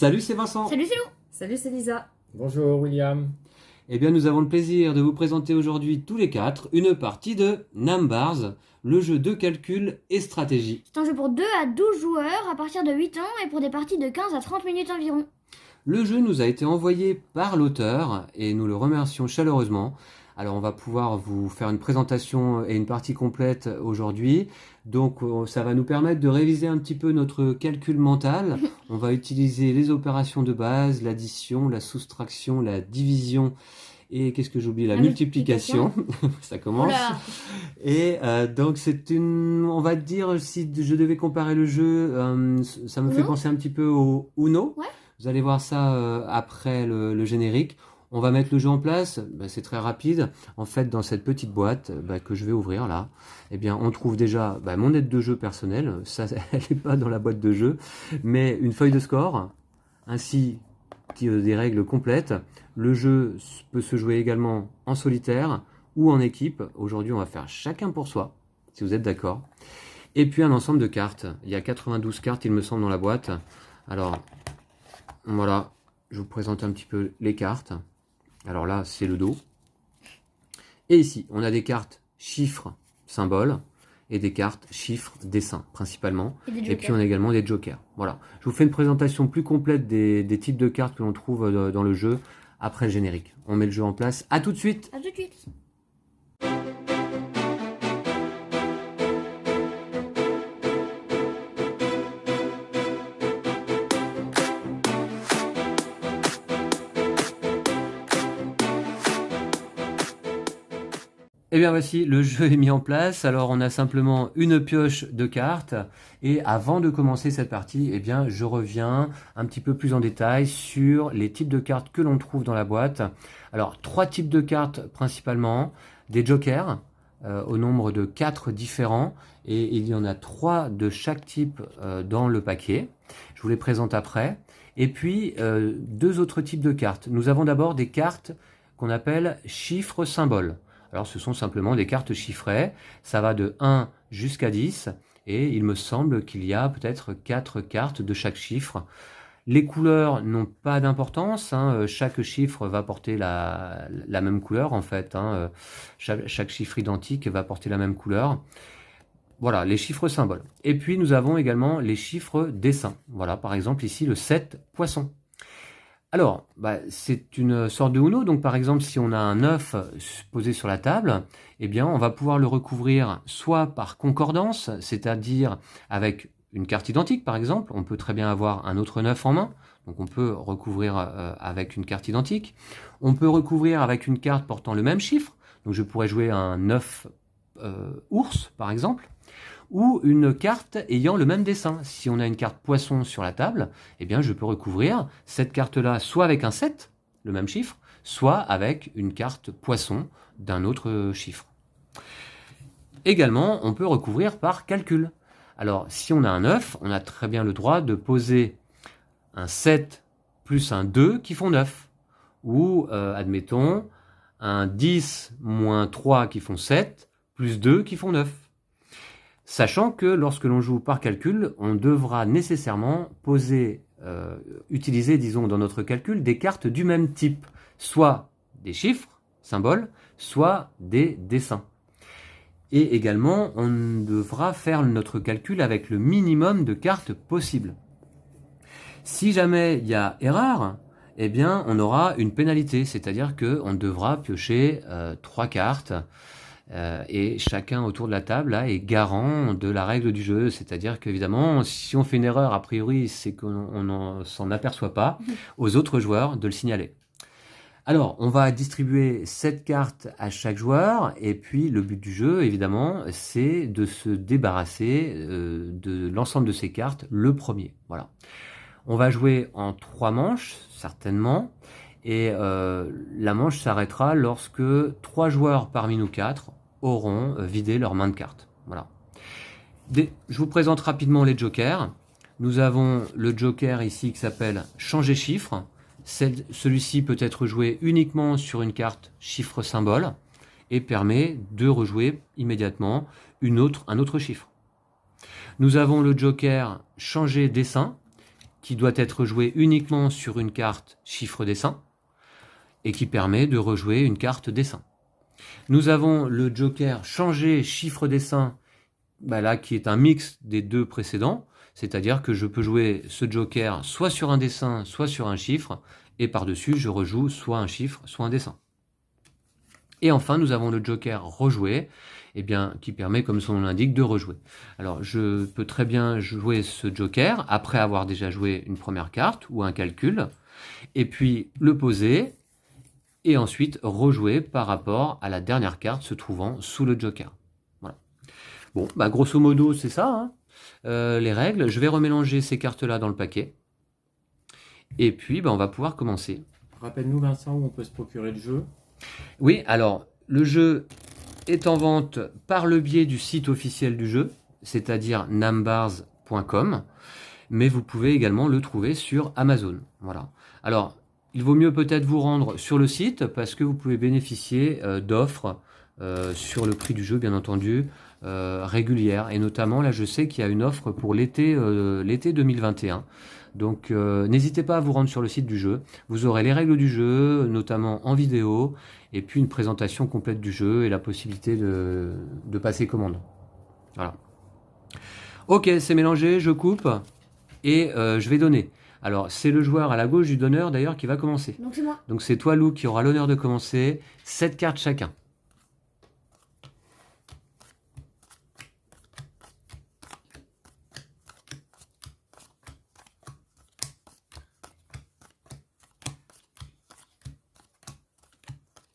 Salut, c'est Vincent. Salut, c'est Lou. Salut, c'est Lisa. Bonjour William. Eh bien, nous avons le plaisir de vous présenter aujourd'hui tous les quatre une partie de Numbers, le jeu de calcul et stratégie. C'est un jeu pour 2 à 12 joueurs à partir de 8 ans et pour des parties de 15 à 30 minutes environ. Le jeu nous a été envoyé par l'auteur et nous le remercions chaleureusement. Alors, on va pouvoir vous faire une présentation et une partie complète aujourd'hui. Donc, ça va nous permettre de réviser un petit peu notre calcul mental. On va utiliser les opérations de base, l'addition, la soustraction, la division et qu'est-ce que j'oublie, la multiplication. Ça commence. Oula. Et donc, c'est une... On va dire, si je devais comparer le jeu, ça me fait Uno. penser un petit peu au Uno. Ouais. Vous allez voir ça après le générique. On va mettre le jeu en place, c'est très rapide. En fait, dans cette petite boîte que je vais ouvrir là, eh bien, on trouve déjà mon aide de jeu personnelle. Ça, elle n'est pas dans la boîte de jeu, mais une feuille de score, ainsi que des règles complètes. Le jeu peut se jouer également en solitaire ou en équipe. Aujourd'hui, on va faire chacun pour soi, si vous êtes d'accord. Et puis un ensemble de cartes. Il y a 92 cartes, il me semble, dans la boîte. Alors, voilà, je vous présente un petit peu les cartes. Alors là, c'est le dos. Et ici, on a des cartes chiffres, symboles, et des cartes chiffres, dessins, principalement. Et puis, on a également des jokers. Voilà. Je vous fais une présentation plus complète des types de cartes que l'on trouve dans le jeu après le générique. On met le jeu en place. À tout de suite. À tout de suite. Eh bien voici, le jeu est mis en place. Alors on a simplement une pioche de cartes. Et avant de commencer cette partie, eh bien je reviens un petit peu plus en détail sur les types de cartes que l'on trouve dans la boîte. Alors 3 types de cartes principalement. Des jokers au nombre de 4 différents. Et il y en a 3 de chaque type dans le paquet. Je vous les présente après. Et puis 2 autres types de cartes. Nous avons d'abord des cartes qu'on appelle chiffres symboles. Alors ce sont simplement des cartes chiffrées, ça va de 1 jusqu'à 10 et il me semble qu'il y a peut-être 4 cartes de chaque chiffre. Les couleurs n'ont pas d'importance, chaque chiffre va porter la même couleur en fait, chaque chiffre identique va porter la même couleur. Voilà, les chiffres symboles. Et puis nous avons également les chiffres dessins. Voilà, par exemple ici le 7 poisson. Alors, c'est une sorte de Uno, donc par exemple si on a un 9 posé sur la table, eh bien on va pouvoir le recouvrir soit par concordance, c'est-à-dire avec une carte identique par exemple, on peut très bien avoir un autre 9 en main, donc on peut recouvrir avec une carte identique, on peut recouvrir avec une carte portant le même chiffre, donc je pourrais jouer un 9 ours par exemple, ou une carte ayant le même dessin. Si on a une carte poisson sur la table, eh bien je peux recouvrir cette carte-là soit avec un 7, le même chiffre, soit avec une carte poisson d'un autre chiffre. Également, on peut recouvrir par calcul. Alors, si on a un 9, on a très bien le droit de poser un 7 plus un 2 qui font 9. Ou, admettons, un 10 moins 3 qui font 7, plus 2 qui font 9. Sachant que lorsque l'on joue par calcul, on devra nécessairement utiliser, disons, dans notre calcul, des cartes du même type, soit des chiffres, symboles, soit des dessins. Et également, on devra faire notre calcul avec le minimum de cartes possible. Si jamais il y a erreur, eh bien, on aura une pénalité, c'est-à-dire qu'on devra piocher 3 cartes. Et chacun autour de la table là, est garant de la règle du jeu, c'est-à-dire qu'évidemment, si on fait une erreur, a priori, c'est qu'on ne s'en aperçoit pas, aux autres joueurs de le signaler. Alors, on va distribuer 7 cartes à chaque joueur, et puis le but du jeu, évidemment, c'est de se débarrasser de l'ensemble de ces cartes le premier. Voilà. On va jouer en 3 manches, certainement, et la manche s'arrêtera lorsque 3 joueurs parmi nous 4 auront vidé leur main de cartes. Voilà. Je vous présente rapidement les jokers. Nous avons le joker ici qui s'appelle changer chiffre. Celui-ci peut être joué uniquement sur une carte chiffre symbole et permet de rejouer immédiatement un autre chiffre. Nous avons le joker changer dessin qui doit être joué uniquement sur une carte chiffre dessin et qui permet de rejouer une carte dessin. Nous avons le joker changer chiffre dessin, là qui est un mix des deux précédents, c'est-à-dire que je peux jouer ce joker soit sur un dessin, soit sur un chiffre, et par-dessus je rejoue soit un chiffre, soit un dessin. Et enfin, nous avons le joker rejouer, qui permet, comme son nom l'indique, de rejouer. Alors, je peux très bien jouer ce joker après avoir déjà joué une première carte ou un calcul, et puis le poser, et ensuite rejouer par rapport à la dernière carte se trouvant sous le joker. Voilà. Bon, grosso modo, c'est ça, hein, les règles. Je vais remélanger ces cartes-là dans le paquet, et puis on va pouvoir commencer. Rappelle-nous, Vincent, où on peut se procurer le jeu. Oui, alors, le jeu est en vente par le biais du site officiel du jeu, c'est-à-dire nambars.com, mais vous pouvez également le trouver sur Amazon. Voilà. Alors, il vaut mieux peut-être vous rendre sur le site parce que vous pouvez bénéficier d'offres sur le prix du jeu, bien entendu, régulières. Et notamment, là, je sais qu'il y a une offre pour l'été 2021. Donc, n'hésitez pas à vous rendre sur le site du jeu. Vous aurez les règles du jeu, notamment en vidéo, et puis une présentation complète du jeu et la possibilité de passer commande. Voilà. Ok, c'est mélangé, je coupe et je vais donner. Alors, c'est le joueur à la gauche du donneur d'ailleurs qui va commencer. Donc c'est moi. Donc, c'est toi, Lou, qui aura l'honneur de commencer. 7 cartes chacun.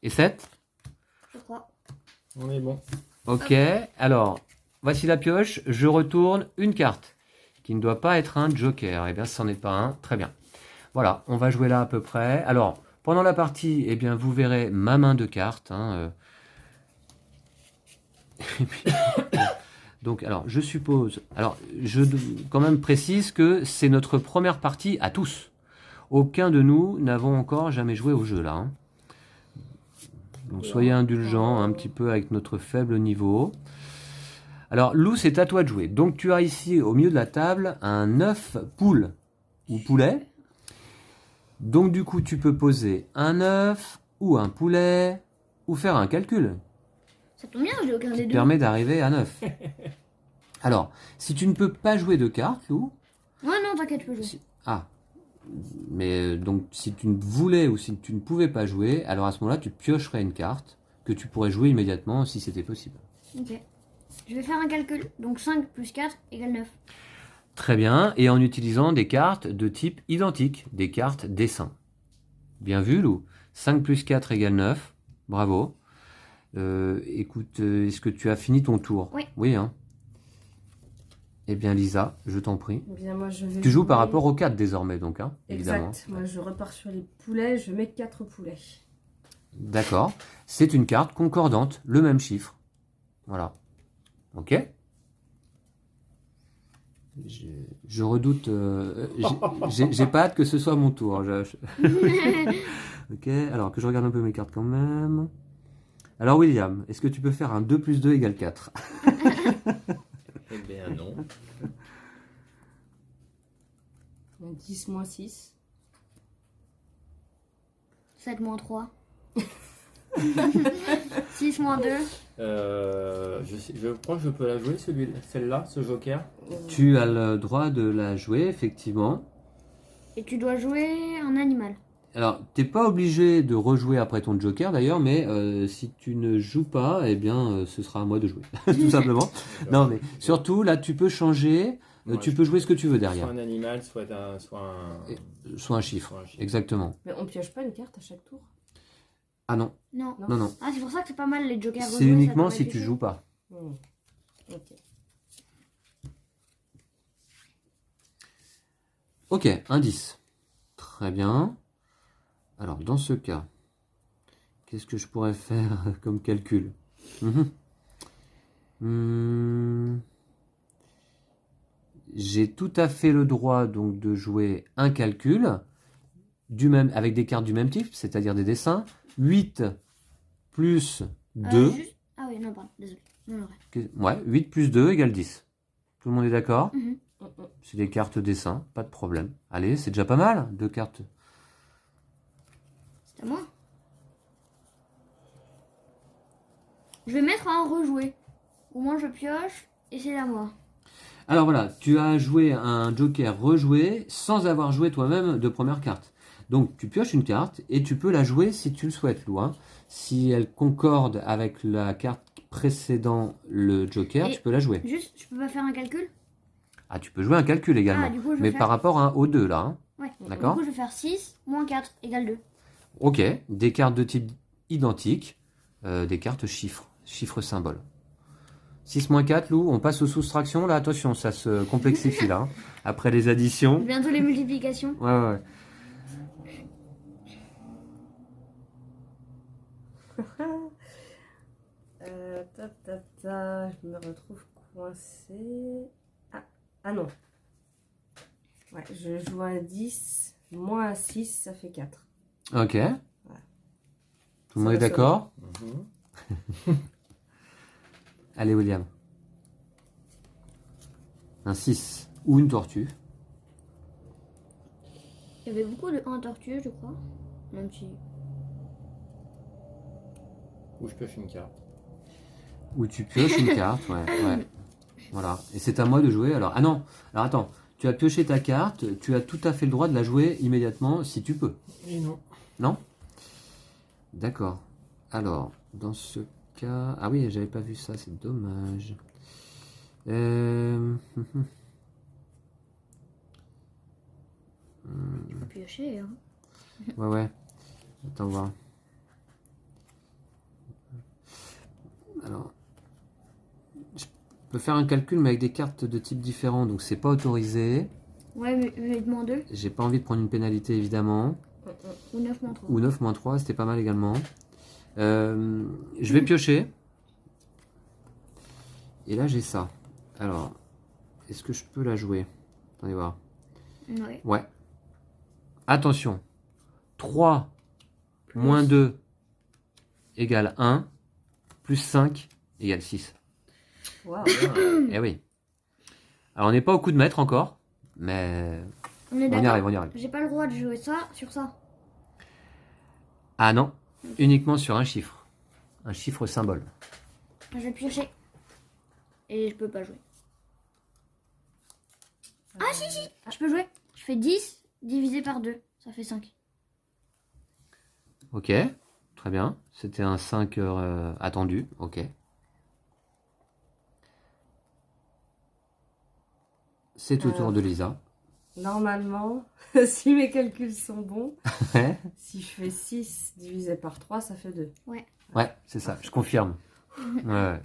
Et 7 ? Je crois. On est bon. Ok, alors, voici la pioche. Je retourne une carte qui ne doit pas être un joker. Eh bien, ce n'en est pas un. Très bien. Voilà, on va jouer là à peu près. Alors, pendant la partie, vous verrez ma main de cartes. Donc, alors, je suppose... Alors, je quand même précise que c'est notre première partie à tous. Aucun de nous n'avons encore jamais joué au jeu, là. Hein. Donc, soyez indulgents un petit peu avec notre faible niveau. Alors, Lou, c'est à toi de jouer. Donc, tu as ici, au milieu de la table, un œuf poule ou poulet. Donc, du coup, tu peux poser un œuf ou un poulet ou faire un calcul. Ça tombe bien, j'ai aucun des Qui deux. permet d'arriver à 9. Alors, si tu ne peux pas jouer de cartes, Lou... Ouais, non, t'inquiète, je peux jouer. Ah, mais donc si tu ne voulais ou si tu ne pouvais pas jouer, alors à ce moment-là, tu piocherais une carte que tu pourrais jouer immédiatement si c'était possible. Ok. Je vais faire un calcul. Donc 5 plus 4 égale 9. Très bien, et en utilisant des cartes de type identique, des cartes dessin. Bien vu, Lou. 5 plus 4 égale 9. Bravo. Écoute, est-ce que tu as fini ton tour? Oui. Oui, hein. Eh bien, Lisa, je t'en prie. Eh bien, moi, je vais Tu joues par jouer- rapport aux 4 désormais, donc, hein, évidemment. Exact. Moi, je repars sur les poulets. Je mets 4 poulets. D'accord. C'est une carte concordante, le même chiffre. Voilà. Ok. Je redoute. J'ai pas hâte que ce soit mon tour. Ok. Alors que je regarde un peu mes cartes quand même. Alors, William, est-ce que tu peux faire un 2 plus 2 égale 4? Eh bien, non. 10 moins 6. 7 moins 3. 6 moins 2. Je crois que je peux la jouer, celle-là, ce joker. Tu as le droit de la jouer, effectivement. Et tu dois jouer un animal. Alors, t'es pas obligé de rejouer après ton joker d'ailleurs, mais si tu ne joues pas, eh bien, ce sera à moi de jouer, tout simplement. Non, mais surtout, là, tu peux changer, Ouais, tu peux jouer ce que tu veux derrière. Soit un animal, soit un... Soit un chiffre, Soit un chiffre. exactement. Mais on pioche pas une carte à chaque tour. Ah non, Non. non, non. Ah, c'est pour ça que c'est pas mal les jokers. C'est rejoués, ça uniquement permet si de tu piocher. joues pas. Ok. Ok, indice. Très bien. Alors, dans ce cas, qu'est-ce que je pourrais faire comme calcul? J'ai tout à fait le droit donc de jouer un calcul avec des cartes du même type, c'est-à-dire des dessins. 8 plus 2. Ah oui, non, pardon, désolé. Non, non, ouais. Ouais, 8 plus 2 égale 10. Tout le monde est d'accord? Mhm. C'est des cartes dessin, pas de problème. Allez, c'est déjà pas mal, 2 cartes. C'est à moi. Je vais mettre un rejouer. Au moins je pioche et c'est à moi. Alors voilà, tu as joué un joker rejoué sans avoir joué toi-même de première carte. Donc tu pioches une carte et tu peux la jouer si tu le souhaites, Lou. Hein. Si elle concorde avec la carte précédant le joker, Et tu peux la jouer. Juste, je peux pas faire un calcul? Ah, tu peux jouer un calcul également. Ah, du coup, je vais Mais faire... par rapport aux deux là. Hein. Ouais. D'accord. Du coup, je vais faire 6 moins 4 égale 2. Ok, des cartes de type identique, des cartes chiffres, chiffres symboles. 6 moins 4, Lou, on passe aux soustractions. Là, attention, ça se complexifie là. Hein. Après les additions. Bientôt les multiplications. Ouais. Je me retrouve coincée. Ah non. Ouais, je joue un 10, moins un 6, ça fait 4. Ok. Tout le monde Ça est va d'accord? Mhm. Allez, William. Un 6 ou une tortue. Il y avait beaucoup de 1 tortue, je crois. Même si... Ou je pioche une carte. Ou tu pioches une carte, ouais. Voilà. Et c'est à moi de jouer. Alors, ah non. Alors attends. Tu as pioché ta carte. Tu as tout à fait le droit de la jouer immédiatement si tu peux. Et non. Non? D'accord. Alors, dans ce cas... Ah oui, j'avais pas vu ça, c'est dommage. Je peux piocher, hein. Ouais. Attends voir. Alors, je peux faire un calcul, mais avec des cartes de type différent, donc c'est pas autorisé. Ouais, mais moins 2. J'ai pas envie de prendre une pénalité, évidemment. Ou 9 moins 3. Ou 9 moins 3, c'était pas mal également. Je vais piocher. Et là, j'ai ça. Alors, est-ce que je peux la jouer? Attendez voir. Ouais. Ouais. Attention. 3 moins 2 égale 1. Plus 5 égale 6. Waouh. Eh oui. Alors, on n'est pas au coup de maître encore. Mais On est on y d'accord. arrive, on y arrive. J'ai pas le droit de jouer ça sur ça. Ah non. Uniquement sur un chiffre. Un chiffre symbole. Je vais piocher. Et je peux pas jouer. Ah si, je peux jouer. Je fais 10 divisé par 2. Ça fait 5. Ok. Très bien. C'était un 5 attendu. Ok. C'est au tour de Lisa. Normalement, si mes calculs sont bons, si je fais 6 divisé par 3, ça fait 2. Ouais. Ouais, c'est ça. Je confirme. Ouais.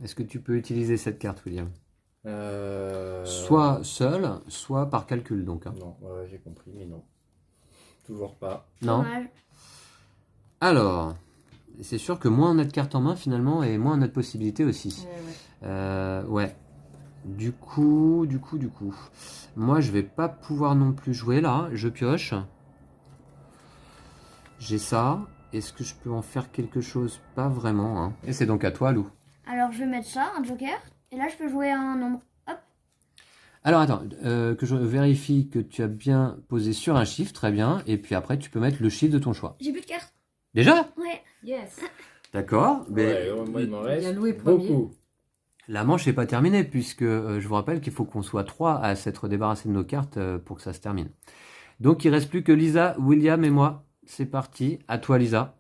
Est-ce que tu peux utiliser cette carte, William? Soit seul, soit par calcul, donc. Hein. Non, ouais, j'ai compris, mais non. Toujours pas. Non. Dommage. Alors, c'est sûr que moins on a de cartes en main, finalement, et moins on a de possibilités aussi. Ouais. Du coup. Moi, je vais pas pouvoir non plus jouer là. Je pioche. J'ai ça. Est-ce que je peux en faire quelque chose? Pas vraiment. Hein. Et c'est donc à toi, Lou. Alors je vais mettre ça, un joker. Et là je peux jouer un nombre. Hop. Alors attends, que je vérifie que tu as bien posé sur un chiffre, très bien. Et puis après, tu peux mettre le chiffre de ton choix. J'ai plus de cartes. Déjà? Ouais. Yes. D'accord. Mais Ouais, moi, il m'en Il y a reste Louis premier. beaucoup. la manche n'est pas terminée, puisque je vous rappelle qu'il faut qu'on soit 3 à s'être débarrassé de nos cartes pour que ça se termine. Donc il reste plus que Lisa, William et moi. C'est parti. À toi, Lisa.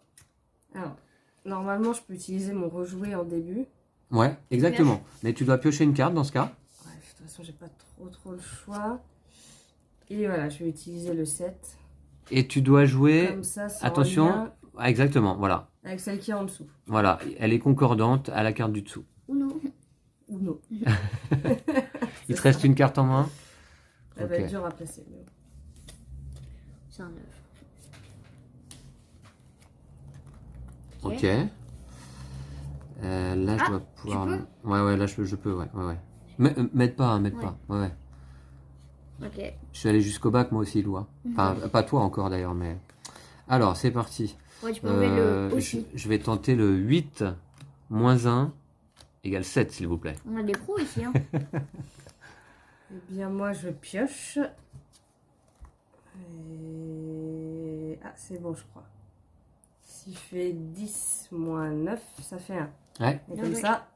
Alors, normalement, je peux utiliser mon rejouer en début. Ouais, exactement. Mais tu dois piocher une carte dans ce cas. Ouais, de toute façon, j'ai pas trop le choix. Et voilà, je vais utiliser le 7. Et tu dois jouer. Comme ça, c'est en Attention. lien Ah, exactement, voilà. avec celle qui est en dessous. Voilà, elle est concordante à la carte du dessous. Ou non. Ou non. Il te reste une carte en main? Elle va Ok. être dure à placer. Mais bon. C'est un 9. Ok. Là, je Ah, dois pouvoir. peux Ouais, là, je peux, ouais. M'aide pas, hein, m'aide Ouais. pas. Ouais. Ok. Je suis allé jusqu'au bac, moi aussi, Lou. Enfin, pas toi encore d'ailleurs, mais. Alors, c'est parti. Ouais, tu peux enlever le aussi. Je vais tenter le 8 moins 1 égale 7, s'il vous plaît. On a des pros ici, hein. Eh bien, moi, je pioche. Et... Ah, c'est bon, je crois. Si je fais 10 moins 9, ça fait 1. Ouais. Et comme ça,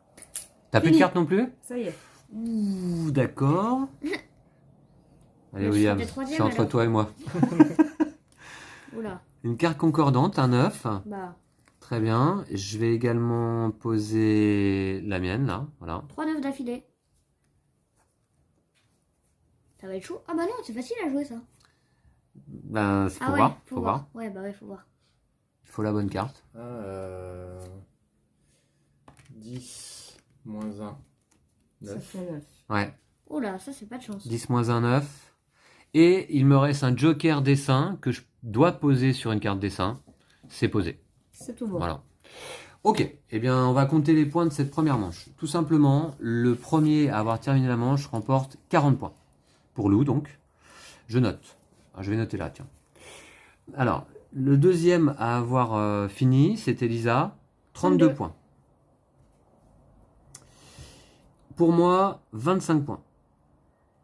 T'as plus de Fini. cartes non plus? ça y est. Ouh, d'accord. Allez, Je William, serai le troisième, c'est entre alors. toi et moi. Oula. Une carte concordante, un 9. Bah, Très bien. Je vais également poser la mienne, là. Voilà. 3 9 d'affilée. Ça va être chaud. Ah bah non, c'est facile à jouer ça. Ben, faut Ah ouais, voir. faut Faut voir. voir. Ouais, bah ouais, faut voir. Il faut la bonne carte. 10 moins 1, Ça 9. fait 9. Ouais. Oula, ça c'est pas de chance. 10 moins 1, 9. Et il me reste un joker dessin que je dois poser sur une carte dessin. C'est posé. C'est tout bon. Voilà. Ok. Eh bien, on va compter les points de cette première manche. Tout simplement, le premier à avoir terminé la manche remporte 40 points. Pour Lou, donc. Je note. Ah, je vais noter là, tiens. Alors, le deuxième à avoir fini, c'était Lisa. 32 32. points. Pour moi, 25 points.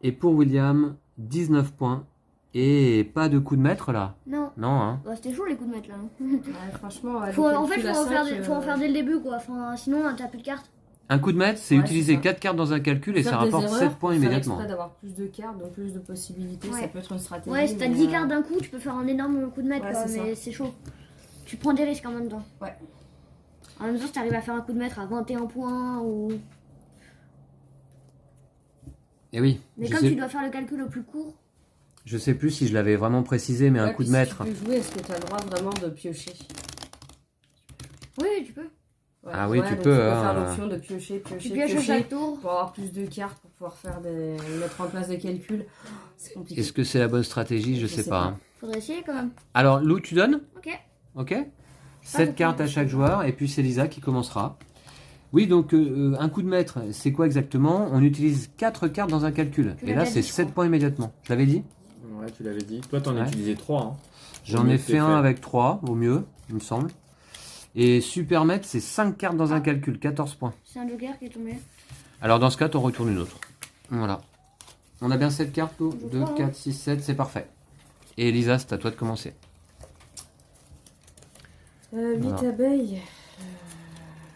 Et pour William, 19 points. Et pas de coup de maître là. Non. Non, hein. Bah, c'était chaud les coups de mettre là. hein. Ouais, franchement, Faut, en fait, calculs à faut en, faire, cinq, faut en faire dès le début quoi. Enfin, sinon, t'as plus de cartes. Un coup de maître, c'est Ouais, utiliser c'est ça. 4 cartes dans un calcul et faire ça des rapporte erreurs, 7 points faire immédiatement. exprès d'avoir plus de cartes, donc plus de possibilités, Ouais. ça peut être une stratégie. Ouais, si t'as mais, 10 cartes d'un coup, tu peux faire un énorme coup de maître Ouais, quoi, c'est mais ça. c'est chaud. Tu prends des risques en même temps. Ouais. En même temps, si t'arrives à faire un coup de maître à 21 points ou. Et oui, Mais comme tu dois faire le calcul au plus court. je sais plus si je l'avais vraiment précisé, mais un Ouais, coup de puis si maître. tu peux jouer, est-ce que tu as le droit vraiment de piocher? Oui, tu peux. Ouais, Ah oui, tu donc peux, faire hein. l'option de piocher, Tu piocher, pioches à piocher, chaque tour. pour avoir plus de cartes, pour pouvoir faire mettre en place des calculs. C'est compliqué. Est-ce que c'est la bonne stratégie? Je sais pas. Hein. Faudrait essayer quand même. Alors, Lou, tu donnes? Ok. Ok. Pas 7 de cartes à chaque joueur, et puis c'est Lisa qui commencera. Oui, donc un coup de maître, c'est quoi exactement? On utilise 4 cartes dans un calcul. Tu Et l'as là, déjà c'est dit, je 7 crois. points immédiatement. Je l'avais dit? Ouais, tu l'avais dit. Toi, t'en as Ouais. utilisé 3. Hein. J'en Au mieux ai que fait t'aies un avec 3, au mieux, il me semble. Et super maître, c'est 5 cartes dans un calcul, 14 points. C'est un joker qui est tombé. Alors dans ce cas, t'en retournes une autre. Voilà. On a bien 7 cartes, Lou? Je 2, crois, 4, 6, 7, c'est parfait. Et Elisa, c'est à toi de commencer. 8 Voilà. abeilles.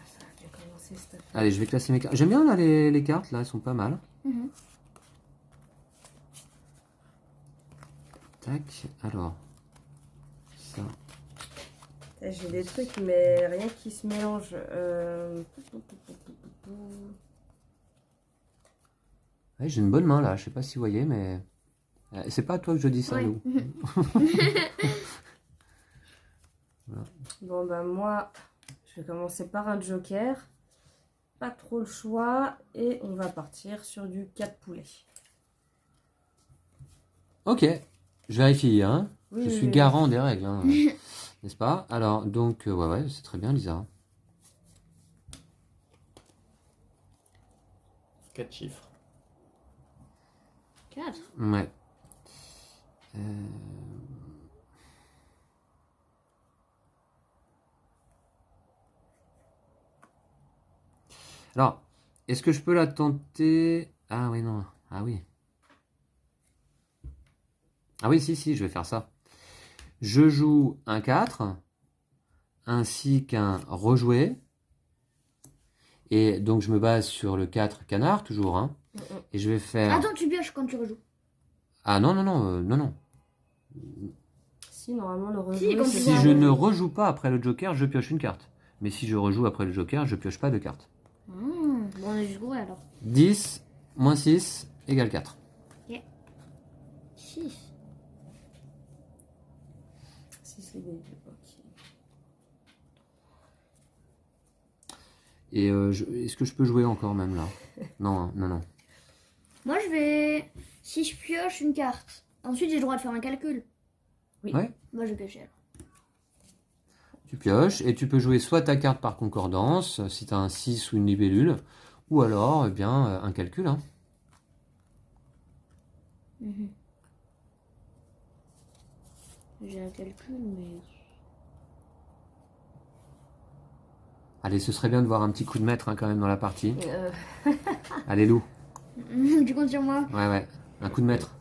Ça a bien commencé cette affaire. Allez, je vais classer mes cartes. J'aime bien là les cartes, là, elles sont pas mal. Mhm. Tac, alors. Ça. J'ai des trucs, mais rien qui se mélange. Ouais, j'ai une bonne main là, je sais pas si vous voyez, mais. C'est pas à toi que je dis ça, Ouais. Lou. Bon, ben moi, je vais commencer par un joker. Pas trop le choix. Et on va partir sur du 4 poulets. Ok, je vérifie, hein. Oui, Je oui, suis oui. garant des règles, hein. N'est-ce pas? Alors, donc, ouais, c'est très bien, Lisa. 4 chiffres. 4. Ouais. Alors, est-ce que je peux la tenter? Ah oui, non. Ah oui. Ah oui, si, je vais faire ça. Je joue un 4, ainsi qu'un rejoué. Et donc, je me base sur le 4 canard, toujours. Hein, et je vais faire... Attends, tu pioches quand tu rejoues. Ah non, non. Si, normalement, le rejouer, Si, quand c'est tu Si vois- je ne rejoue pas après le joker, je pioche une carte. Mais si je rejoue après le joker, je pioche pas de carte. Bon, on est jusqu'au bout alors. 10 moins 6 égale 4. 6. Si, c'est des... Ok. Et est-ce que je peux jouer encore même là? Non, hein, non. Moi, je vais. Si je pioche une carte, ensuite j'ai le droit de faire un calcul. Oui. Ouais. Moi, je vais piocher alors. Tu pioches et tu peux jouer soit ta carte par concordance, si tu as un 6 ou une libellule, ou alors eh bien, un calcul. Hein. Mhm. J'ai un calcul, mais... Allez, ce serait bien de voir un petit coup de maître hein, quand même dans la partie. Euh, Allez, Lou. Tu comptes sur moi? Ouais, ouais. Un coup de maître.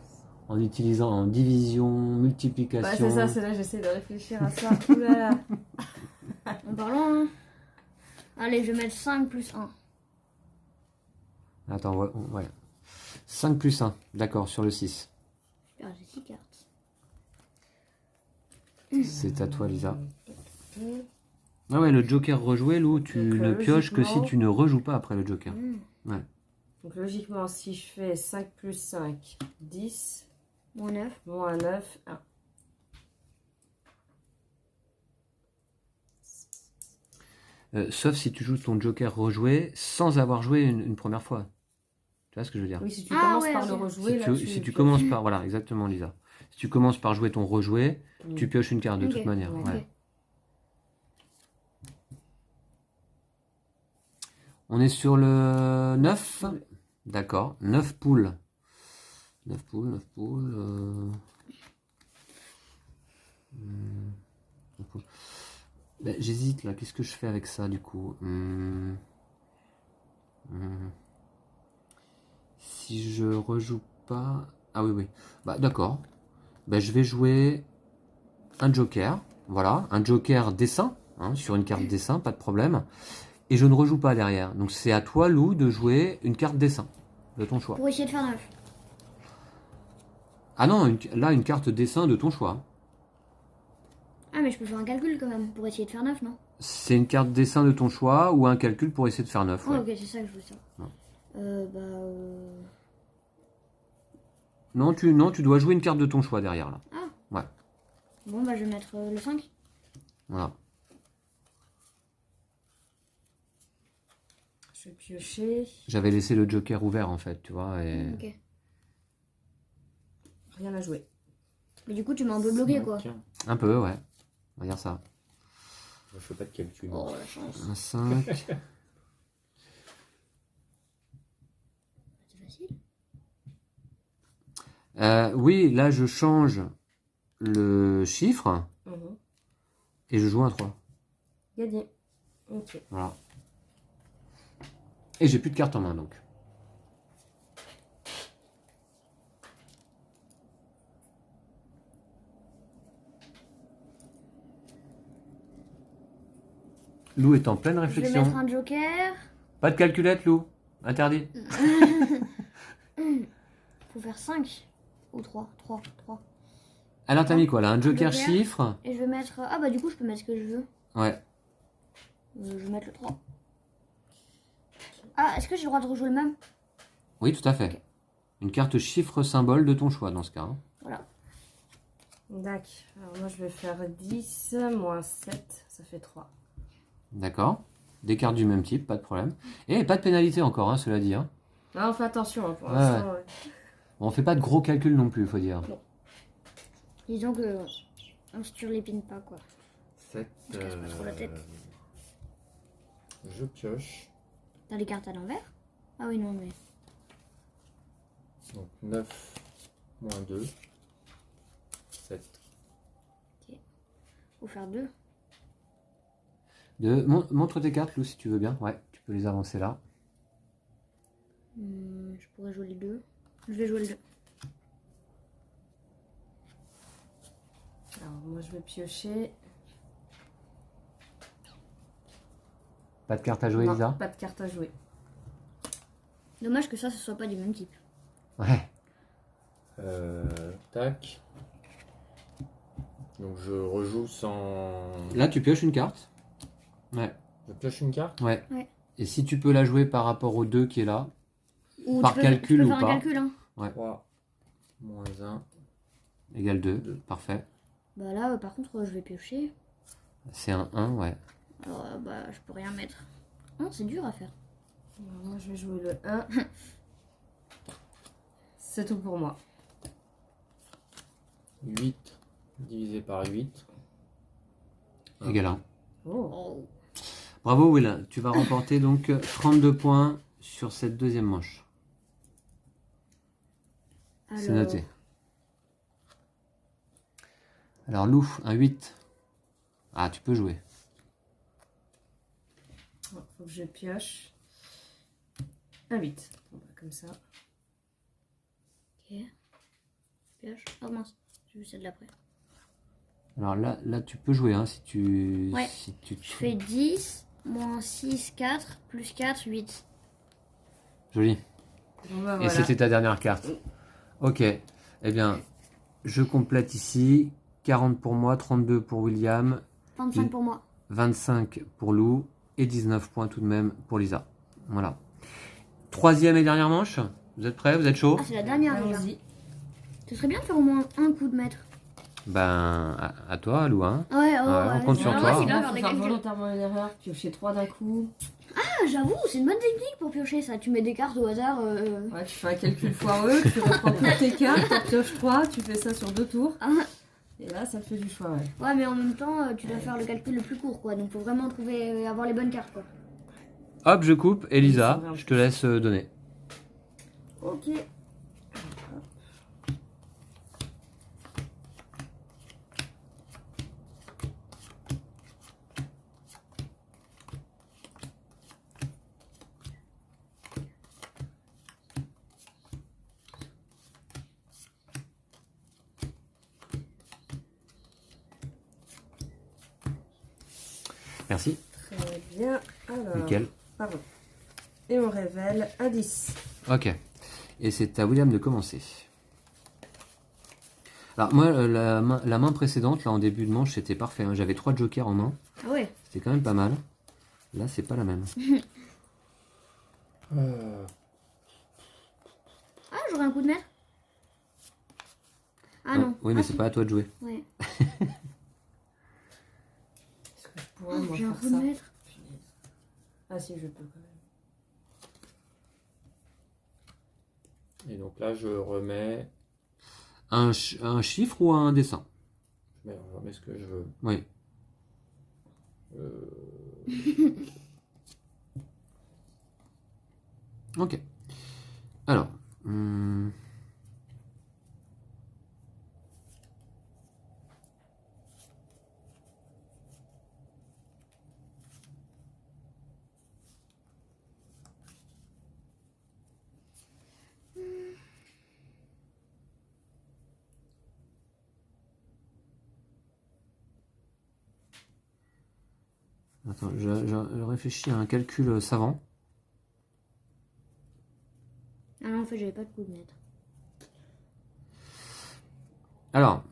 En utilisant en division, multiplication. bah, c'est ça, c'est là, j'essaie de réfléchir à ça. Ouh là là. En parlant, hein. Allez, je vais mettre 5 plus 1. Attends, ouais. 5 plus 1. D'accord, sur le 6. Super, j'ai 6 cartes. C'est à toi, Lisa. Ah ouais, le joker rejoué, Lou, tu Donc, ne pioches que si logiquement- tu ne rejoues pas après le joker. Mmh. Donc logiquement, si je fais 5 plus 5, 10, Moins 9. moins 9, 1. Sauf si tu joues ton joker rejoué sans avoir joué une première fois. Tu vois ce que je veux dire? Oui, si tu Ah, commences ouais, par ok. le rejouer, là, Si tu pioches. commences par... Voilà, exactement, Lisa. Si tu commences par jouer ton rejoué, tu pioches une carte de Ok, toute manière. ok. Ouais. On est sur le 9. Oui. D'accord. 9 poules. 9 poules, 9 poules. 9 poules. Ben, j'hésite là. Qu'est-ce que je fais avec ça du coup? Si je rejoue pas... Ah oui, oui. Bah d'accord. Ben, je vais jouer un joker. Voilà. Un joker dessin. Hein, sur une carte dessin, pas de problème. Et je ne rejoue pas derrière. Donc c'est à toi, Lou, de jouer une carte dessin de ton choix. Pour essayer de faire 9. Ah non, là, une carte dessin de ton choix. Ah, mais je peux faire un calcul quand même pour essayer de faire 9, non? C'est une carte dessin de ton choix ou un calcul pour essayer de faire 9. Oh, Ouais. ok, c'est ça que je voulais savoir. Non, tu dois jouer une carte de ton choix derrière là. Bon, bah, je vais mettre le 5. Voilà. Je vais piocher. J'avais laissé le joker ouvert en fait, tu vois. Et... Ok. Rien à jouer. Mais du coup, tu m'as un peu bloqué, quoi. Tiens, Un peu, ouais. On va dire ça. je fais pas de calcul. Oh, la chance. Un 5. C'est facile. Oui, là je change le chiffre Mhm. et je joue un 3. Gagné. Ok. Voilà. Et j'ai plus de cartes en main donc. Lou est en pleine Je vais réflexion. mettre un joker. Pas de calculette, Lou. Interdit. Faut faire 5. Ou 3. 3. Alors t'as mis quoi là? Un joker joker. chiffre? Et je vais mettre... Ah, bah, du coup, je peux mettre ce que je veux. Ouais. Je vais mettre le 3. Ah, est-ce que j'ai le droit de rejouer le même? Oui, tout à fait. Ok. Une carte chiffre symbole de ton choix dans ce cas. Hein. Voilà. D'accord. Alors moi, je vais faire 10 moins 7, ça fait 3. D'accord. Des cartes du même type, pas de problème. Et pas de pénalité encore, hein, cela dit. Hein. Ah, on fait attention hein, pour Ouais, l'instant. Bon, on fait pas de gros calculs non plus, il faut dire. Disons que on se turlépine pas, quoi. 7. Je casse pas trop la tête. Je pioche. T'as les cartes à l'envers? Ah oui, non, mais... Donc 9 moins 2. 7. Faut faire 2. Montre tes cartes, Lou, si tu veux bien. Ouais, tu peux les avancer là. Je pourrais jouer le 2. Je vais jouer le 2. Alors moi, je vais piocher. Pas de carte à jouer, Non, Lisa? pas de carte à jouer. Dommage que ça, ce soit pas du même type. Ouais. Tac. Donc je rejoue sans... Là, tu pioches une carte. Ouais. Je pioche une carte. Ouais. Ouais. Et si tu peux la jouer par rapport au 2 qui est là, Ou Par tu peux, calcul tu peux ou faire pas. un calcul, hein. 3 moins 1. égale 2. Deux. Parfait. Bah là, par contre, je vais piocher. C'est un 1, ouais. Alors, bah, je peux rien mettre. Non, c'est dur à faire. Alors, moi, je vais jouer le 1. C'est tout pour moi. 8 divisé par 8. Égale 1. Oh. Oh. Bravo Will, tu vas remporter donc 32 points sur cette deuxième manche. C'est Alors, noté. Alors Lou, un 8. Ah, tu peux jouer. Faut que je pioche. Un 8. On va comme ça. ok. Pioche. Oh mince, j'ai vu celle d'après. Alors là tu peux jouer, hein, si tu... Ouais. Si tu... Je fais 10, moins 6, 4, plus 4, 8. Joli. Bon, bah, Et voilà. c'était ta dernière carte. Ok. Eh bien, je complète ici. 40 pour moi, 32 pour William, 25 pour moi. 25 pour Lou et 19 points tout de même pour Lisa. Voilà. Troisième et dernière manche. Vous êtes prêts? Vous êtes chaud? Ah, c'est la dernière déjà. Allons-y. Ce serait bien de faire au moins un coup de maître. Ben, à toi, Lou. Hein. Ouais, on compte sur c'est toi. vrai, c'est bien Là, faire faut des faire calculs. volontairement une erreur, piocher 3 d'un coup. Ah, j'avoue, c'est une bonne technique pour piocher ça. Tu mets des cartes au hasard. Ouais, tu fais un calcul foireux, tu reprends toutes tes cartes, t'en pioches 3, tu fais ça sur 2 tours. Ah, Et là, ça te fait du choix, ouais. ouais, mais en même temps, tu dois faire le calcul le plus court, quoi. Donc, faut vraiment trouver, avoir les bonnes cartes, quoi. Hop, je coupe. Elisa, C'est vrai, en je te laisse donner. Ok. Merci. Très bien. Alors, Nickel. pardon. Et on révèle un 10. Ok. Et c'est à William de commencer. Alors moi, la main précédente, là en début de manche, c'était parfait. Hein. J'avais 3 jokers en main. Ah ouais. C'était quand même pas mal. Là, c'est pas la même. Ah, j'aurais un coup de maître. Ah non. Oui, mais Ah, c'est si. pas à toi de jouer. Ouais. Est-ce que je pourrais, Oh, moi, j'ai un faire coup de ça? maître. Punaise. Ah si, je peux quand même. Et donc là, je remets. Un chiffre ou un dessin? Je remets ce que je veux. Oui. Ok. Alors. Attends, je réfléchis à un calcul savant. Ah non, en fait, j'avais pas de coup de maître. Alors.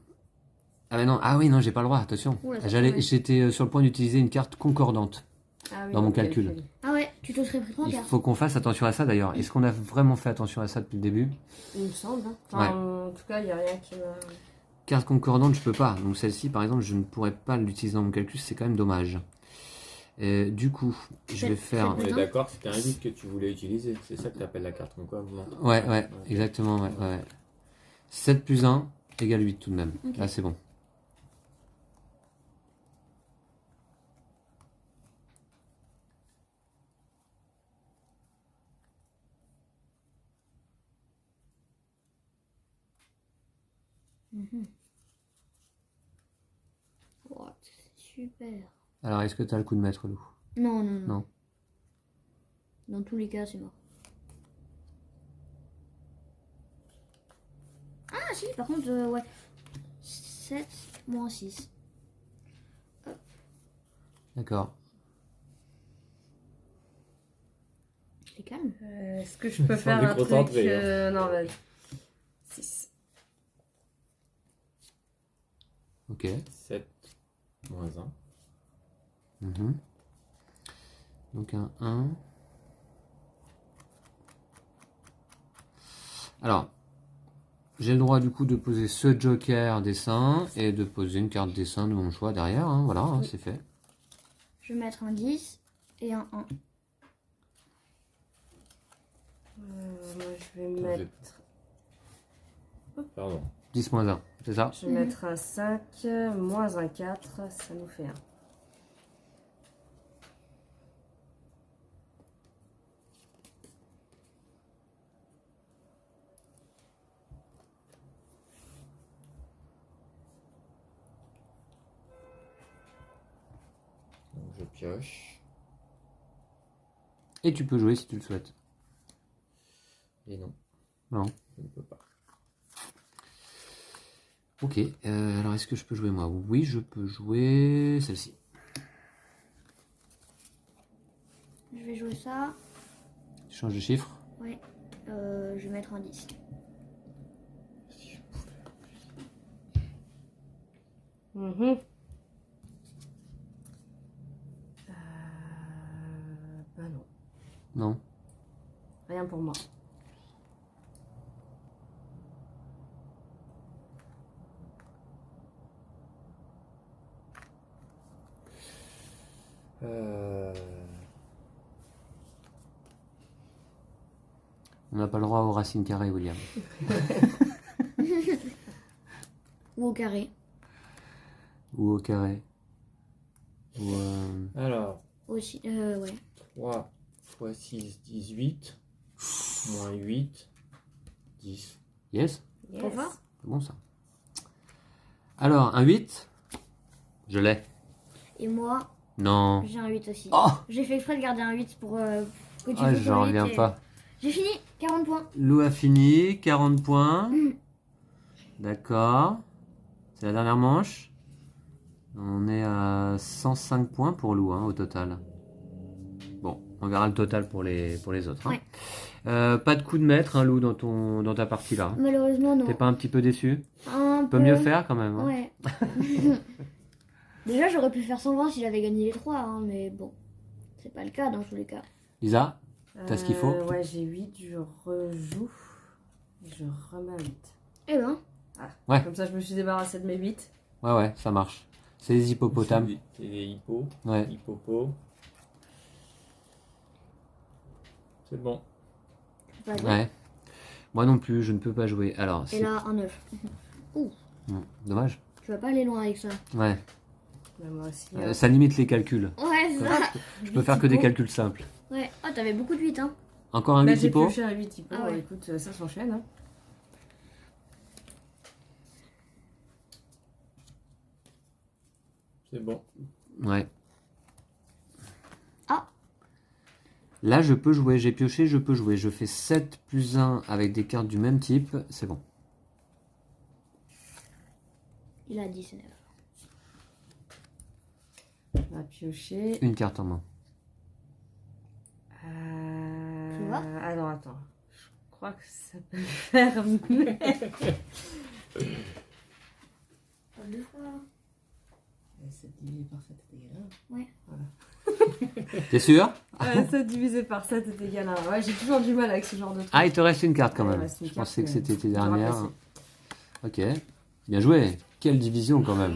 Ah mais non, ah oui, non, j'ai pas le droit, attention. Oula, ça promet. J'étais sur le point d'utiliser une carte concordante. Ah oui, Dans mon le calcul. Ah ouais, tu te serais pris 3 Il cartes. faut qu'on fasse attention à ça d'ailleurs. Est-ce qu'on a vraiment fait attention à ça depuis le début? Il me semble. Hein. Enfin, en tout cas, il n'y a rien qui m'a... Carte concordante, je peux pas. Donc celle-ci, par exemple, je ne pourrais pas l'utiliser dans mon calcul, c'est quand même dommage. Du coup, je vais faire... On est d'accord, c'était un 8 que tu voulais utiliser. C'est ça que tu appelles la carte concordante. Ouais, exactement, ouais. 7 plus 1 égale 8 tout de même. Ok. Là, c'est bon. Oh, c'est super. Alors, est-ce que tu as le coup de maître, Lou? Non, non, non. Non. Dans tous les cas, c'est mort. Ah si, par contre, ouais. 7 moins 6. D'accord. C'est calme. Est-ce que je peux faire un truc... déconcentrer, Non, vas-y. 6. Ok. 7 moins 1. Mhm. Donc un 1. Alors, j'ai le droit du coup de poser ce joker dessin et de poser une carte dessin de mon choix derrière. Hein. Voilà, hein, c'est fait. Je vais mettre un 10 et un 1. Moi, je vais mettre... Pardon. 10 moins 1, c'est ça? Je vais mettre un 5, moins un 4, ça nous fait 1. pioche. Et tu peux jouer si tu le souhaites. Et non. Non. Je ne peux pas. Ok, alors est-ce que je peux jouer moi? Oui, je peux jouer celle-ci. Je vais jouer ça. Tu changes de chiffre? Ouais. Je vais mettre un 10. Si je pouvais. Mhm. Bah non, Non. rien pour moi. On n'a pas le droit aux racines carrées, William. Ou au carré. Ou au carré. Ou Alors, Aussi. Ouais. 3 x 6, 18. Moins 8, 10. Yes, Trop fort. c'est bon ça. Alors, un 8. Je l'ai. Et moi, Non. j'ai un 8 aussi. Oh, J'ai fait exprès de garder un 8 pour que tu ah, joues j'en ton 8 reviens et- pas. J'ai fini. 40 points. Lou a fini, 40 points. D'accord. C'est la dernière manche. On est à 105 points pour Lou au total. Bon, on verra le total pour les autres. Ouais. Pas de coup de maître, Lou, dans ta partie là. Malheureusement, non. T'es pas un petit peu déçu? Un Peut mieux faire quand même. Ouais. Déjà, j'aurais pu faire 120 si j'avais gagné les 3, mais bon. C'est pas le cas dans tous les cas. Lisa, t'as ce qu'il faut? Ouais, j'ai 8, je rejoue. Je remets un 8. Eh ben, Ouais. Comme ça, je me suis débarrassée de mes 8. Ouais, ça marche. C'est les hippopotames. C'est des hippos. Ouais. Hippopos. C'est bon. c'est pas grave. Ouais. Moi non plus, je ne peux pas jouer. Alors, Et c'est là, un 9. dommage. Tu vas pas aller loin avec ça. Ouais. Bah, moi aussi. Ça limite les calculs. Ouais, c'est ça. Je peux faire que des calculs simples. Ouais. Oh, t'avais beaucoup de 8, hein. Encore un Bah, 8 j'ai hippo? pioché un 8 hippo. Ah ouais. Écoute, ça s'enchaîne. Hein. C'est bon. Ouais. Ah. Là, je peux jouer. J'ai pioché, je peux jouer. Je fais 7 plus 1 avec des cartes du même type. C'est bon. Il a 19. On va piocher. Une carte en main. Tu vois? Alors, attends. Je crois que ça peut le faire. Mais... Pas deux fois. 7 divisé par 7 est égal à 1. Ouais. Voilà. T'es sûr? 7 divisé par 7 est égal à 1. Ouais, j'ai toujours du mal avec ce genre de truc. Ah, il te reste une carte quand Ouais, il même. reste une Je carte, pensais que mais c'était tes je vais dernières. remplacer. Ok. Bien joué. Quelle division quand même.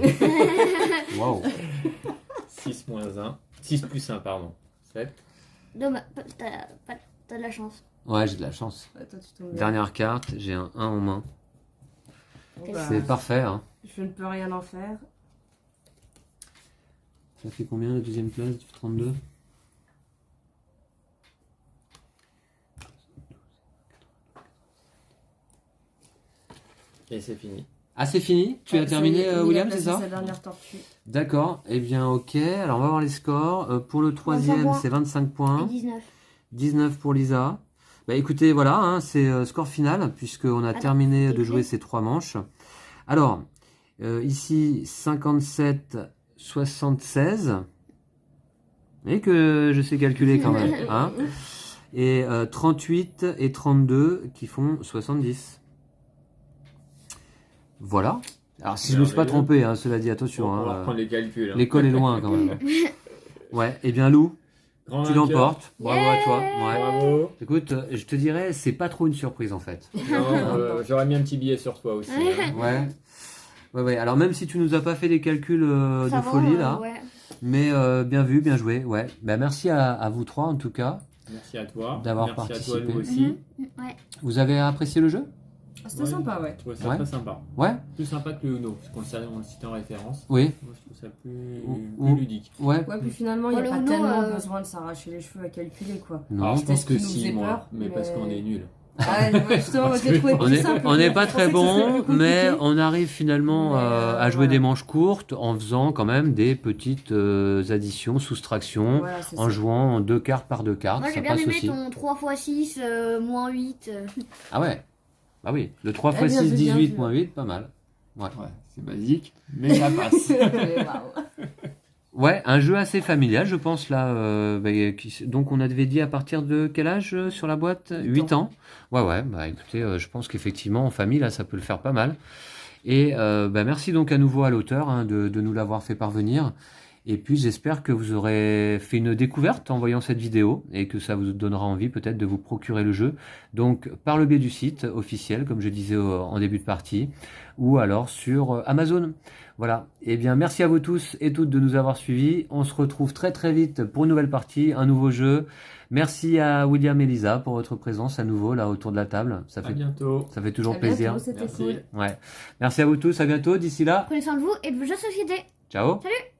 Waouh. 6 moins 1. 6 plus 1, pardon. 7. Dommage. T'as de la chance. Ouais, j'ai de la chance. Ouais, toi, tu tombes bien. Dernière carte, j'ai un 1 en main. Bon, bah, C'est parfait. Hein. je ne peux rien en faire. Ça fait combien la deuxième place? 32. Et c'est fini. Ah, c'est fini? Tu as Ouais, terminé, il a William, placé c'est ça? sa dernière tortue. D'accord. Eh bien, ok. Alors, on va voir les scores. Pour le troisième, points. c'est 25 Et points. 19. 19 pour Lisa. Bah écoutez, voilà, hein, c'est score final, puisqu'on a Attends, terminé c'est de jouer fait. ces 3 manches. Alors, ici, 57, 76. Et que je sais calculer quand même. Hein. Et 38 et 32 qui font 70. Voilà. Alors, si je ne me suis pas Merveilleux. trompé, hein, cela dit, attention. On va Hein, reprendre les calculs. Hein. l'école est loin quand même. Ouais, et bien Lou, Grand tu vainqueur. l'emportes. Bravo à toi. Ouais. Bravo. Écoute, je te dirais, c'est pas trop une surprise en fait. Non, j'aurais mis un petit billet sur toi aussi. hein. Ouais. Ouais. Alors même si tu nous as pas fait des calculs de Ça va, folie là, Ouais. mais bien vu, bien joué. Ouais. Bah, merci à vous trois en tout cas. Merci à toi. D'avoir Merci participé. à toi, nous aussi. Ouais. Vous avez apprécié le jeu? Ah, c'était sympa, ouais. Je trouve ça Ouais. très sympa. Ouais. Plus sympa que le Uno, parce qu'on le citait en référence. Oui. Moi, je trouve ça Ou- plus ludique. Ouais. Ouais, puis finalement, il n'y a le pas Uno, tellement besoin de s'arracher les cheveux à calculer, quoi. Non. Alors, je C'était pense ce que qui nous si, faisait moi, peur, mais parce mais- qu'on est nuls. Ah, ouais, justement, moi, je l'ai trouvé On plus est, simple. on n'est Je pas pensais très que ce serait bon, plus mais compliqué. on arrive finalement Mais, à jouer voilà. des manches courtes en faisant quand même des petites additions, soustractions, Voilà, c'est en ça. jouant 2 cartes par 2 cartes, Moi, j'ai ça bien passe aimé aussi. ton 3x6, moins 8. Ah ouais, bah oui, le 3 Eh x bien 6, vu, bien 18 vu. moins 8, pas mal. Ouais. Ouais, c'est basique, mais ça passe. Waouh. Ouais, un jeu assez familial, je pense, là. Donc, on avait dit à partir de quel âge sur la boîte? 8 ans. Ouais, bah écoutez, je pense qu'effectivement, en famille, là, ça peut le faire pas mal. Et merci donc à nouveau à l'auteur hein, de nous l'avoir fait parvenir. Et puis, j'espère que vous aurez fait une découverte en voyant cette vidéo et que ça vous donnera envie peut-être de vous procurer le jeu. Donc, par le biais du site officiel, comme je disais en début de partie, ou alors sur Amazon. Voilà. Eh bien, merci à vous tous et toutes de nous avoir suivis. On se retrouve très très vite pour une nouvelle partie, un nouveau jeu. Merci à William et Lisa pour votre présence à nouveau là autour de la table. À bientôt. Ça fait toujours À bientôt, plaisir. c'était Merci. cool. Ouais. Merci à vous tous. À bientôt. D'ici là. Prenez soin de vous et de vos jeux de société. Ciao. Salut!